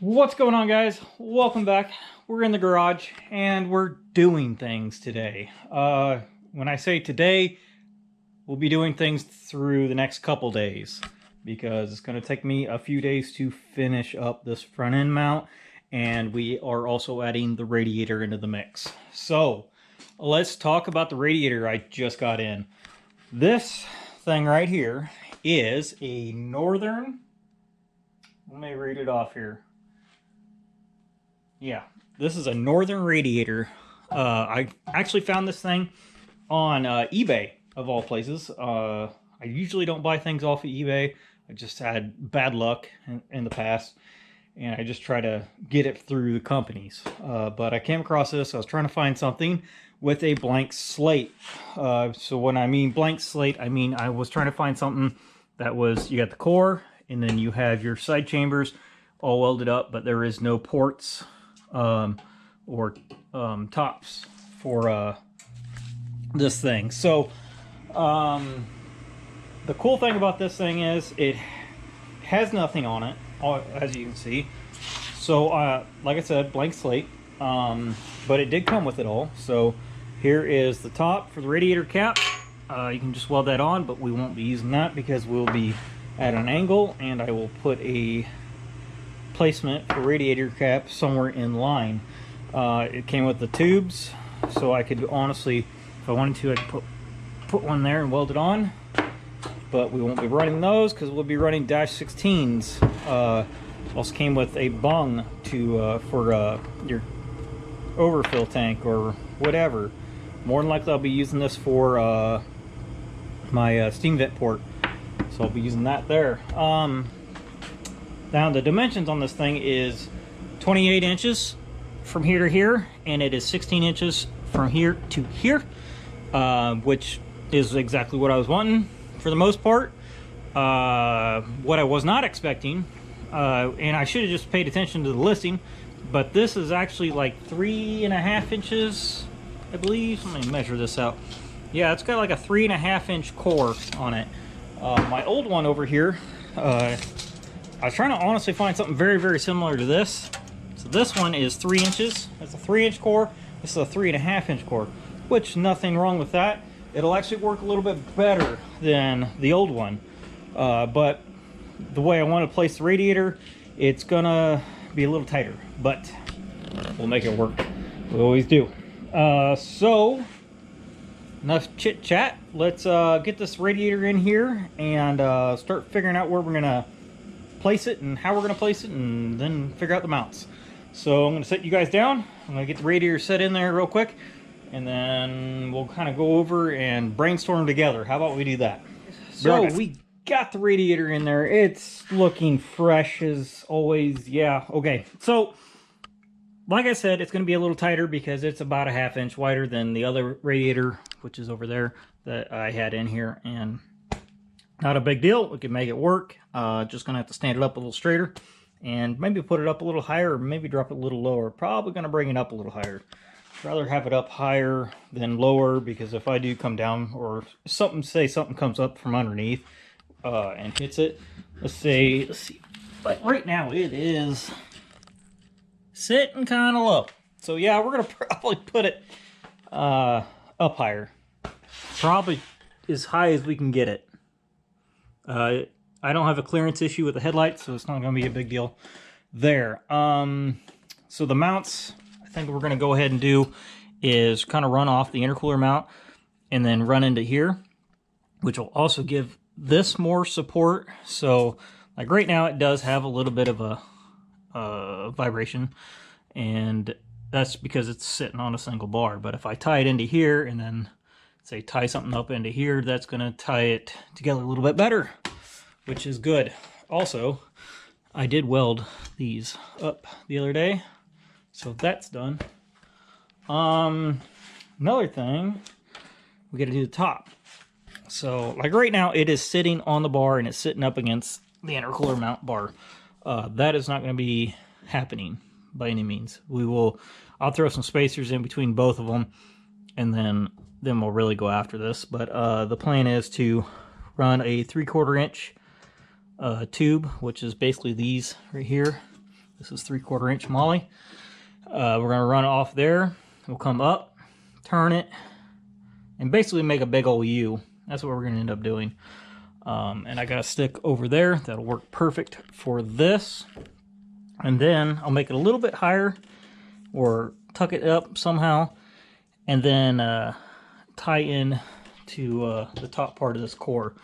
What's going on, guys? Welcome back. We're in the garage and we're doing things today. When I say today, we'll be doing things through the next couple days because it's going to take me a few days to finish up this front end mount, and we are also adding the radiator into the mix. So let's talk about the radiator I just got in. This thing right here is a Northern, let me read it off here. Yeah, this is a Northern radiator. I actually found this thing on eBay, of all places. I usually don't buy things off of eBay. I just had bad luck in the past, and I just try to get it through the companies. But I came across this. I was trying to find something with a blank slate. So when I mean blank slate, I mean I was trying to find something that was, you got the core, and then you have your side chambers all welded up, but there is no ports or tops for this thing. So the cool thing about this thing is it has nothing on it, as you can see. So like I said, blank slate, but it did come with it all. So here is the top for the radiator cap. You can just weld that on, but we won't be using that because we'll be at an angle, and I will put a placement for radiator cap somewhere in line. It came with the tubes, so I could honestly, if I wanted to, I could put one there and weld it on, but we won't be running those because we'll be running -16s. Also came with a bung to for your overfill tank or whatever. More than likely I'll be using this for my steam vent port, so I'll be using that there. Now the dimensions on this thing is 28 inches from here to here, and it is 16 inches from here to here, which is exactly what I was wanting for the most part. What I was not expecting, and I should have just paid attention to the listing, but this is actually like 3.5 inches, I believe. Let me measure this out. Yeah, it's got like a 3.5 inch core on it. My old one over here, I was trying to honestly find something very, very similar to this. So this one is 3 inches. That's a 3-inch core. This is a 3.5 inch core, which nothing wrong with that. It'll actually work a little bit better than the old one. But the way I want to place the radiator, it's gonna be a little tighter, but we'll make it work. We always do. So enough chit chat. Let's get this radiator in here and start figuring out where we're gonna place it and how we're going to place it, and then figure out the mounts. So I'm going to set you guys down. I'm going to get the radiator set in there real quick, and then we'll kind of go over and brainstorm together. How about we do that? So we got the radiator in there. It's looking fresh as always. Yeah, okay. So like I said, it's going to be a little tighter because it's about a 1/2 inch wider than the other radiator, which is over there, that I had in here, and not a big deal. We can make it work. Just gonna have to stand it up a little straighter and maybe put it up a little higher, or maybe drop it a little lower. Probably gonna bring it up a little higher. I'd rather have it up higher than lower, because if I do come down, or something comes up from underneath and hits it, let's see, like right now it is sitting kind of low. So yeah, we're gonna probably put it up higher, probably as high as we can get it. I don't have a clearance issue with the headlights, so it's not going to be a big deal there. So the mounts, I think we're going to go ahead and do is kind of run off the intercooler mount and then run into here, which will also give this more support. So like right now it does have a little bit of a vibration, and that's because it's sitting on a single bar. But if I tie it into here and then say tie something up into here, that's going to tie it together a little bit better, which is good. Also, I did weld these up the other day, so that's done. Another thing, we got to do the top. So like right now it is sitting on the bar and it's sitting up against the intercooler mount bar. That is not going to be happening by any means. I'll throw some spacers in between both of them, and then we'll really go after this. But the plan is to run a 3/4 inch tube, which is basically these right here, This is 3/4 inch moly. We're gonna run it off there. We'll come up, turn it, and basically make a big old U. That's what we're gonna end up doing. And I got a stick over there that'll work perfect for this. And then I'll make it a little bit higher or tuck it up somehow, and then tie in to the top part of this core.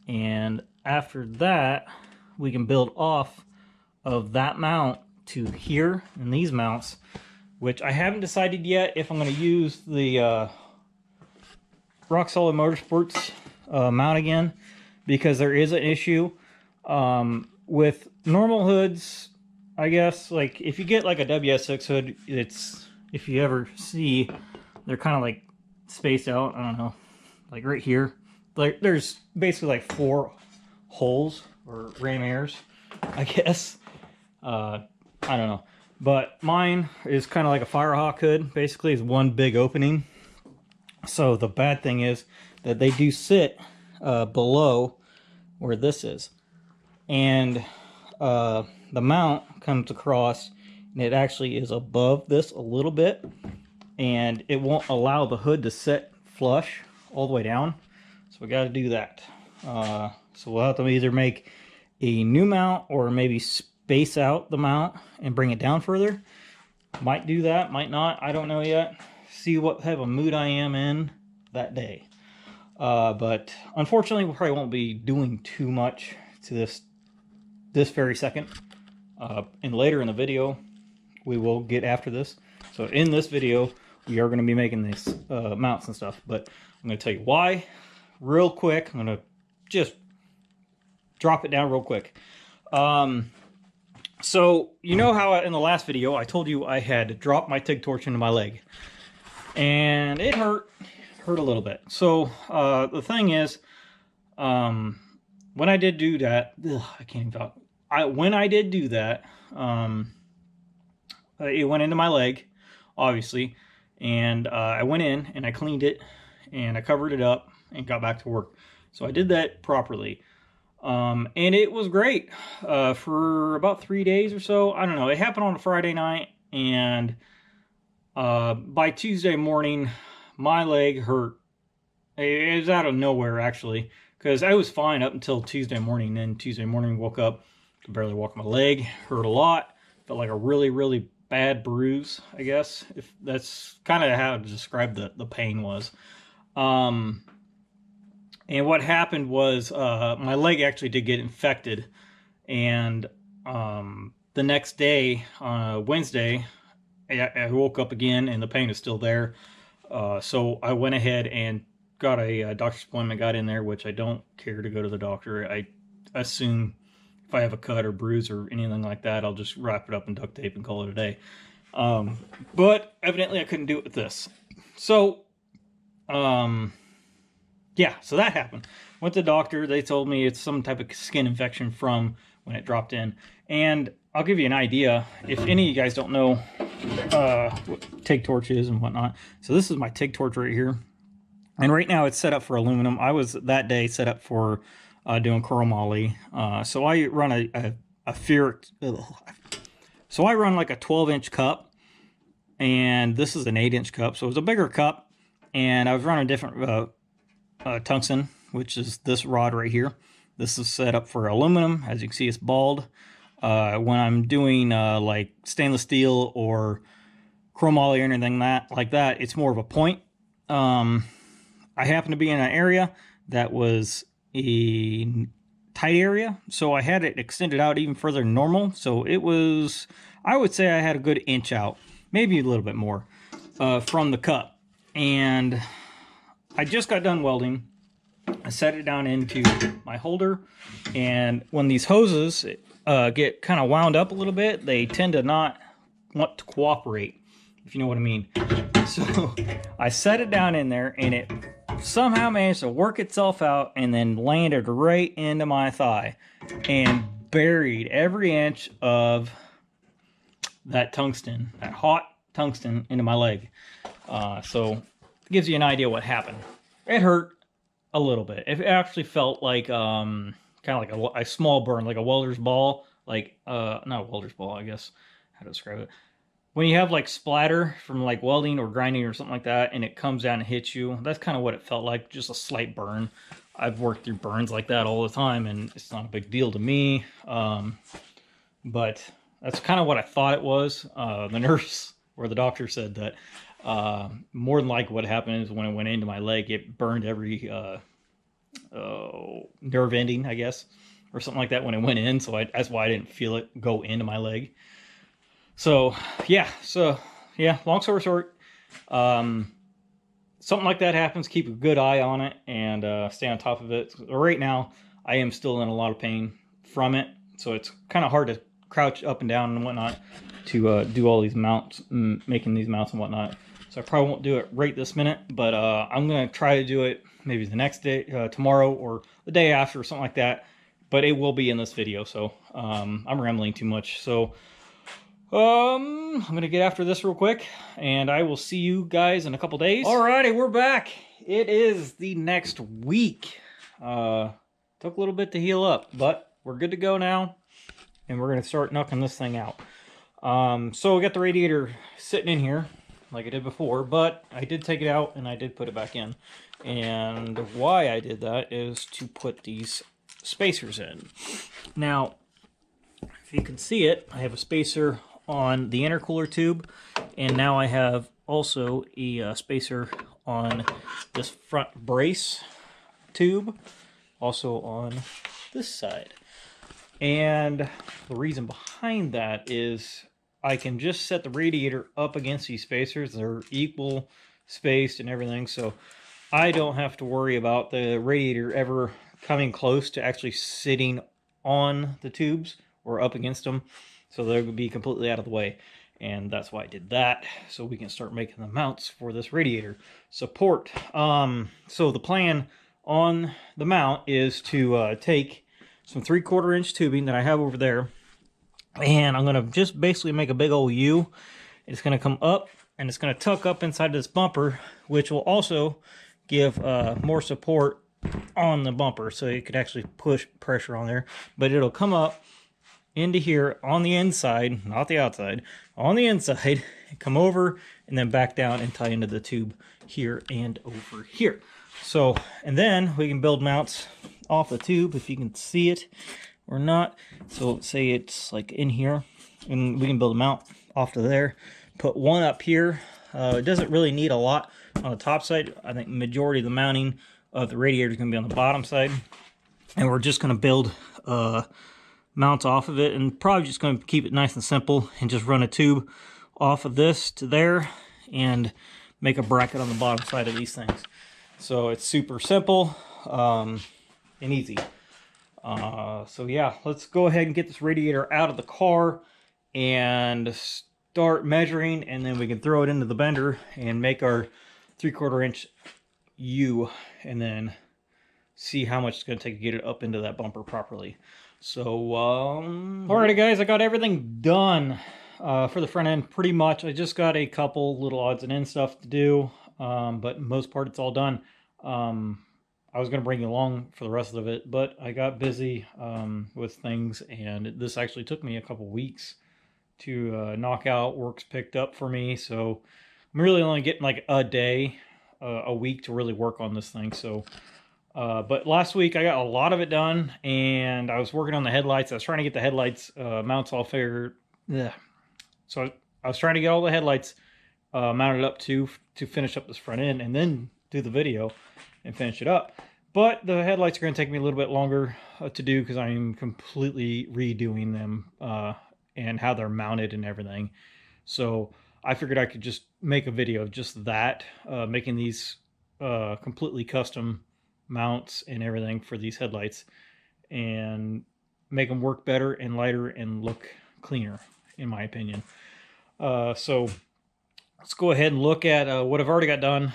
And after that, we can build off of that mount to here and these mounts, which I haven't decided yet if I'm going to use the Rock Solid Motorsports mount again, because there is an issue with normal hoods. I guess, like, if you get like a WS6 hood, it's, if you ever see, they're kind of like spaced out. I don't know, like right here, like there's basically like 4 holes or ram airs, I guess. I don't know, but mine is kind of like a Firehawk hood. Basically, it's one big opening. So the bad thing is that they do sit below where this is, and the mount comes across, and it actually is above this a little bit, and it won't allow the hood to sit flush all the way down. So we got to do that. So we'll have to either make a new mount or maybe space out the mount and bring it down further. Might do that, might not, I don't know yet. See what type of mood I am in that day. But unfortunately, we probably won't be doing too much to this very second. And later in the video, we will get after this. So in this video, we are going to be making these mounts and stuff. But I'm going to tell you why real quick. I'm going to just drop it down real quick. So you know how in the last video I told you I had dropped my TIG torch into my leg, and it hurt a little bit. So the thing is, when I did do that, I can't even talk. When I did do that, it went into my leg, obviously, and I went in and I cleaned it and I covered it up and got back to work. So I did that properly. And it was great for about 3 days or so. I don't know. It happened on a Friday night, and by Tuesday morning, my leg hurt. It was out of nowhere, actually, because I was fine up until Tuesday morning. Then Tuesday morning, woke up, could barely walk my leg, hurt a lot, felt like a really, really bad bruise, I guess. If that's kind of how to describe the pain was. And what happened was my leg actually did get infected, and the next day, Wednesday, I woke up again and the pain is still there. So I went ahead and got a doctor's appointment, got in there, which I don't care to go to the doctor. I assume if I have a cut or bruise or anything like that, I'll just wrap it up in duct tape and call it a day. But evidently I couldn't do it with this. So, yeah, so that happened. Went to the doctor. They told me it's some type of skin infection from when it dropped in. And I'll give you an idea. If any of you guys don't know what TIG torch is and whatnot. So this is my TIG torch right here. And right now it's set up for aluminum. I was that day set up for doing chromoly. So I run a ferric. So I run like a 12-inch cup. And this is an 8-inch cup. So it was a bigger cup. And I was running a different tungsten, which is this rod right here. This is set up for aluminum. As you can see, it's balled. When I'm doing like stainless steel or chromoly or anything like that, it's more of a point. I happen to be in an area that was a tight area, so I had it extended out even further than normal. So it was, I would say I had a good inch out, maybe a little bit more, from the cup. And I just got done welding. I set it down into my holder, and when these hoses get kind of wound up a little bit, they tend to not want to cooperate, if you know what I mean. So I set it down in there, and it somehow managed to work itself out and then landed right into my thigh and buried every inch of that tungsten, that hot tungsten, into my leg. So it gives you an idea what happened. It hurt a little bit. It actually felt like kind of like a small burn, like a welder's ball, like, not a welder's ball, I guess, how to describe it. When you have like splatter from like welding or grinding or something like that, and it comes down and hits you, that's kind of what it felt like, just a slight burn. I've worked through burns like that all the time, and it's not a big deal to me. But that's kind of what I thought it was. The nurse or the doctor said that more than likely what happened is when it went into my leg, it burned every nerve ending, I guess, or something like that when it went in. So that's why I didn't feel it go into my leg. So yeah, long story short, something like that happens, keep a good eye on it and stay on top of it. Right now, I am still in a lot of pain from it, so it's kind of hard to crouch up and down and whatnot to do all these mounts, making these mounts and whatnot. So I probably won't do it right this minute, but I'm going to try to do it maybe the next day, tomorrow or the day after or something like that. But it will be in this video, so I'm rambling too much. So I'm going to get after this real quick, and I will see you guys in a couple days. Alrighty, we're back. It is the next week. Took a little bit to heal up, but we're good to go now, and we're going to start knocking this thing out. So we got the radiator sitting in here, like I did before, but I did take it out, and I did put it back in. And why I did that is to put these spacers in. Now, if you can see it, I have a spacer on the intercooler tube, and now I have also a spacer on this front brace tube, also on this side. And the reason behind that is I can just set the radiator up against these spacers. They're equal spaced and everything, so I don't have to worry about the radiator ever coming close to actually sitting on the tubes or up against them. So they would be completely out of the way. And that's why I did that, so we can start making the mounts for this radiator support. So the plan on the mount is to take some 3/4 inch tubing that I have over there, and I'm going to just basically make a big old U. It's going to come up, and it's going to tuck up inside this bumper, which will also give more support on the bumper, so you could actually push pressure on there. But it'll come up into here on the inside, not the outside, on the inside, come over and then back down and tie into the tube here and over here. So, and then we can build mounts off the tube, if you can see it or not. So say it's like in here, and we can build a mount off to there, put one up here. It doesn't really need a lot on the top side. I think the majority of the mounting of the radiator is going to be on the bottom side, and we're just going to build mounts off of it, and probably just going to keep it nice and simple and just run a tube off of this to there and make a bracket on the bottom side of these things. So it's super simple and easy. So yeah, let's go ahead and get this radiator out of the car and start measuring, and then we can throw it into the bender and make our 3/4 inch U, and then see how much it's going to take to get it up into that bumper properly. So, alrighty guys, I got everything done for the front end pretty much. I just got a couple little odds and ends stuff to do, but most part it's all done. I was going to bring you along for the rest of it, but I got busy with things, and this actually took me a couple weeks to knock out. Work's picked up for me, so I'm really only getting like a day, a week to really work on this thing. So but last week I got a lot of it done, and I was working on the headlights. I was trying to get the headlights mounts all figured. Yeah. So I was trying to get all the headlights mounted up to finish up this front end, and then do the video and finish it up. But the headlights are going to take me a little bit longer to do, because I'm completely redoing them and how they're mounted and everything. So I figured I could just make a video of just that, making these completely custom mounts and everything for these headlights, and make them work better and lighter and look cleaner, in my opinion. So let's go ahead and look at what I've already got done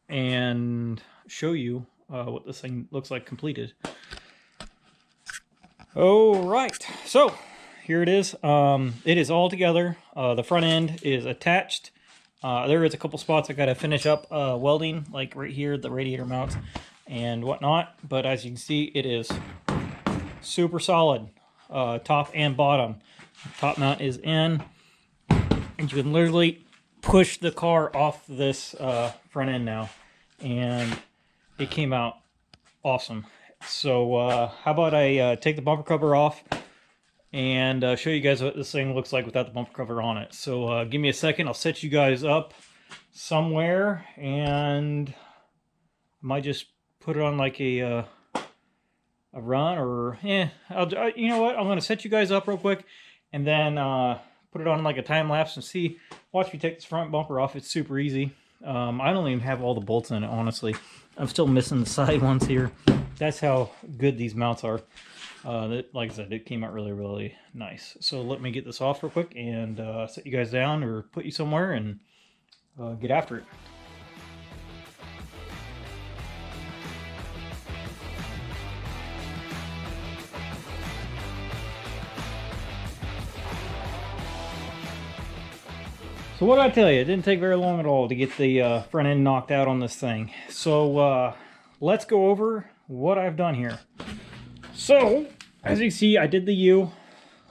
and show you what this thing looks like completed. All right, so here it is. It is all together. The front end is attached. There is a couple spots I got to finish up welding, like right here, the radiator mounts and whatnot. But as you can see, it is super solid. top and bottom. Top mount is in, and you can literally push the car off this front end now, and it came out awesome. So how about I take the bumper cover off and show you guys what this thing looks like without the bumper cover on it. So give me a second, I'll set you guys up somewhere, and I might just put it on like a run, or you know what, I'm gonna set you guys up real quick and then put it on like a time lapse and see. Watch me take this front bumper off. It's super easy. I don't even have all the bolts in it, honestly. I'm still missing the side ones here. That's how good these mounts are. Like I said, it came out really, really nice. So let me get this off real quick and set you guys down or put you somewhere and get after it. So what did I tell you? It didn't take very long at all to get the front end knocked out on this thing. So let's go over what I've done here. So, as you see, I did the U,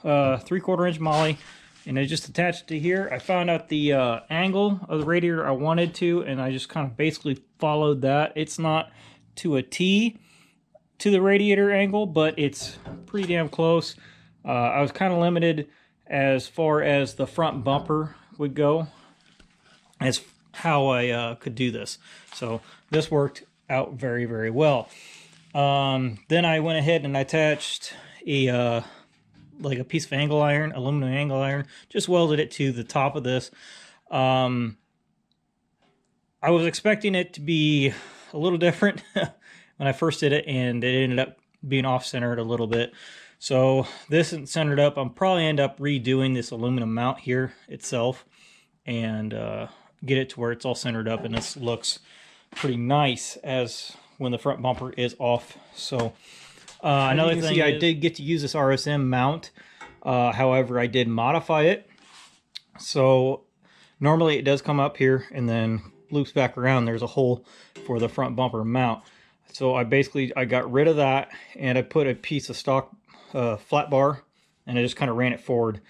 3/4 inch Molly, and I just attached it to here. I found out the angle of the radiator I wanted to, and I just kind of basically followed that. It's not to a T to the radiator angle, but it's pretty damn close. I was kind of limited as far as the front bumper would go as how I could do this. So this worked out very, very well. Then I went ahead and I attached a like a piece of angle iron, aluminum angle iron, just welded it to the top of this. I was expecting it to be a little different when I first did it, and it ended up being off-centered a little bit. So this isn't centered up. I'll probably end up redoing this aluminum mount here itself and get it to where it's all centered up, and this looks pretty nice as when the front bumper is off. So another thing is, I did get to use this RSM mount. However, I did modify it. So normally it does come up here and then loops back around. There's a hole for the front bumper mount. So I got rid of that, and I put a piece of stock flat bar, and I just kind of ran it forward.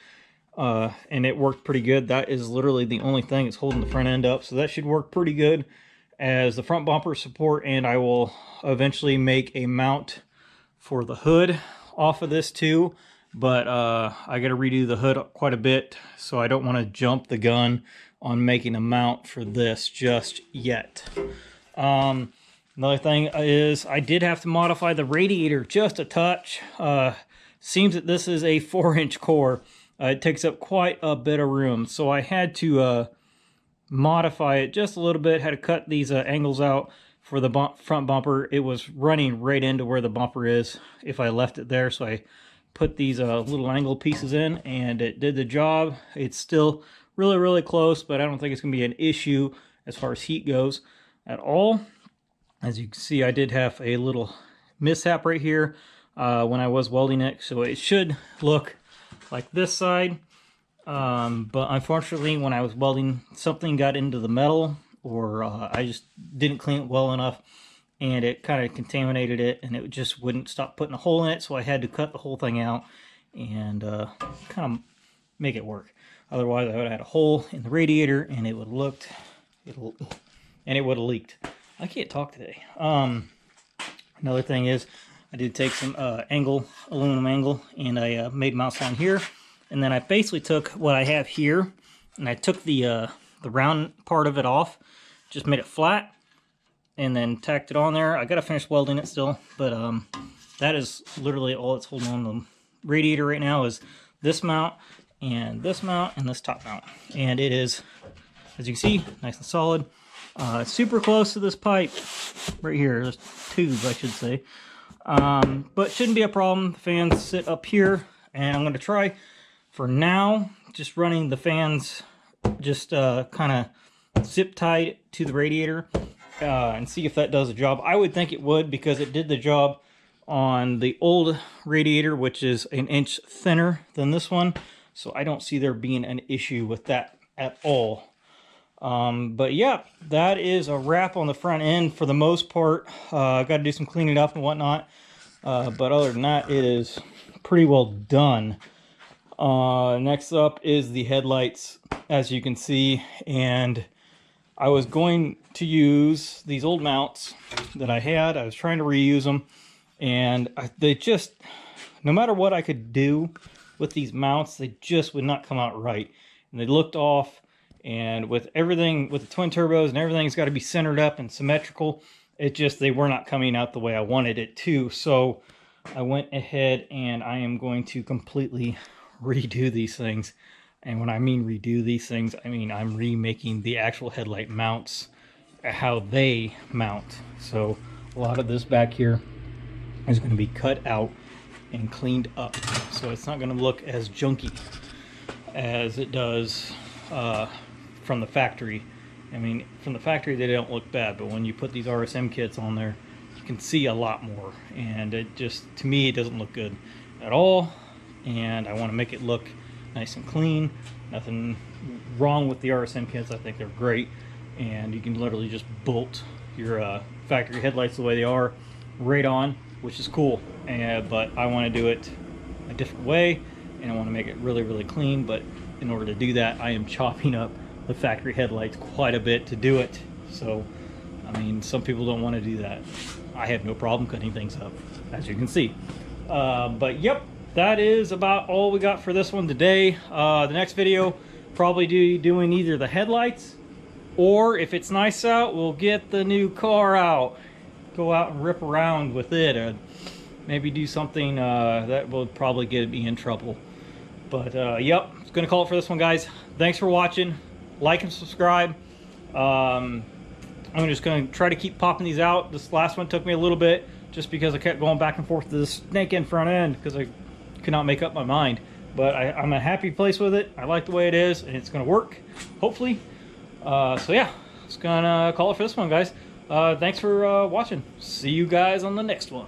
And it worked pretty good. That is literally the only thing that's holding the front end up. So that should work pretty good as the front bumper support, and I will eventually make a mount for the hood off of this too. But I got to redo the hood quite a bit, so I don't want to jump the gun on making a mount for this just yet. Another thing is I did have to modify the radiator just a touch. Seems that this is a 4-inch core. It takes up quite a bit of room, so I had to modify it just a little bit. Had to cut these angles out for the front bumper. It was running right into where the bumper is if I left it there, so I put these little angle pieces in, and it did the job. It's still really, really close, but I don't think it's going to be an issue as far as heat goes at all. As you can see, I did have a little mishap right here when I was welding it, so it should look like this side. But unfortunately, when I was welding, something got into the metal, or I just didn't clean it well enough, and it kind of contaminated it, and it just wouldn't stop putting a hole in it, so I had to cut the whole thing out and kind of make it work. Otherwise, I would have had a hole in the radiator, and it would have leaked. I can't talk today. Another thing is, I did take some aluminum angle, and I made mounts on here. And then I basically took what I have here, and I took the round part of it off, just made it flat, and then tacked it on there. I gotta finish welding it still, but that is literally all it's holding on the radiator right now is this mount, and this top mount. And it is, as you can see, nice and solid. Super close to this pipe right here, this tube I should say. But shouldn't be a problem. The fans sit up here, and I'm going to try for now just running the fans just kind of zip tied to the radiator and see if that does the job. I would think it would, because it did the job on the old radiator, which is an inch thinner than this one, so I don't see there being an issue with that at all. But yeah, that is a wrap on the front end for the most part. I've got to do some cleaning up and whatnot, But other than that, it is pretty well done. Next up is the headlights, as you can see, and I was going to use these old mounts that I had. I was trying to reuse them, and they just, no matter what I could do with these mounts, they just would not come out right. And they looked off, and with everything, with the twin turbos and everything's got to be centered up and symmetrical, they were not coming out the way I wanted it to. So I went ahead and I am going to completely redo these things. And when I mean redo these things, I mean I'm remaking the actual headlight mounts, how they mount. So a lot of this back here is going to be cut out and cleaned up, so it's not going to look as junky as it does from the factory. I mean, from the factory they don't look bad, but when you put these RSM kits on there, you can see a lot more, and it just, to me, it doesn't look good at all. And I want to make it look nice and clean. Nothing wrong with the RSM kits. I think they're great, and you can literally just bolt your factory headlights the way they are right on, which is cool. But I want to do it a different way, and I want to make it really, really clean. But in order to do that, I am chopping up the factory headlights quite a bit to do it. So, I mean, some people don't want to do that. I have no problem cutting things up, as you can see. But yep, that is about all we got for this one today. The next video, probably doing either the headlights, or if it's nice out, we'll get the new car out. Go out and rip around with it, and maybe do something that will probably get me in trouble. But yep, it's gonna call it for this one, guys. Thanks for watching. Like and subscribe. I'm just gonna try to keep popping these out. This last one took me a little bit, just because I kept going back and forth to the snake end front end, because I could not make up my mind. But I'm in a happy place with it. I like the way it is, and it's gonna work, hopefully. So yeah, it's gonna call it for this one, guys. Thanks for watching. See you guys on the next one.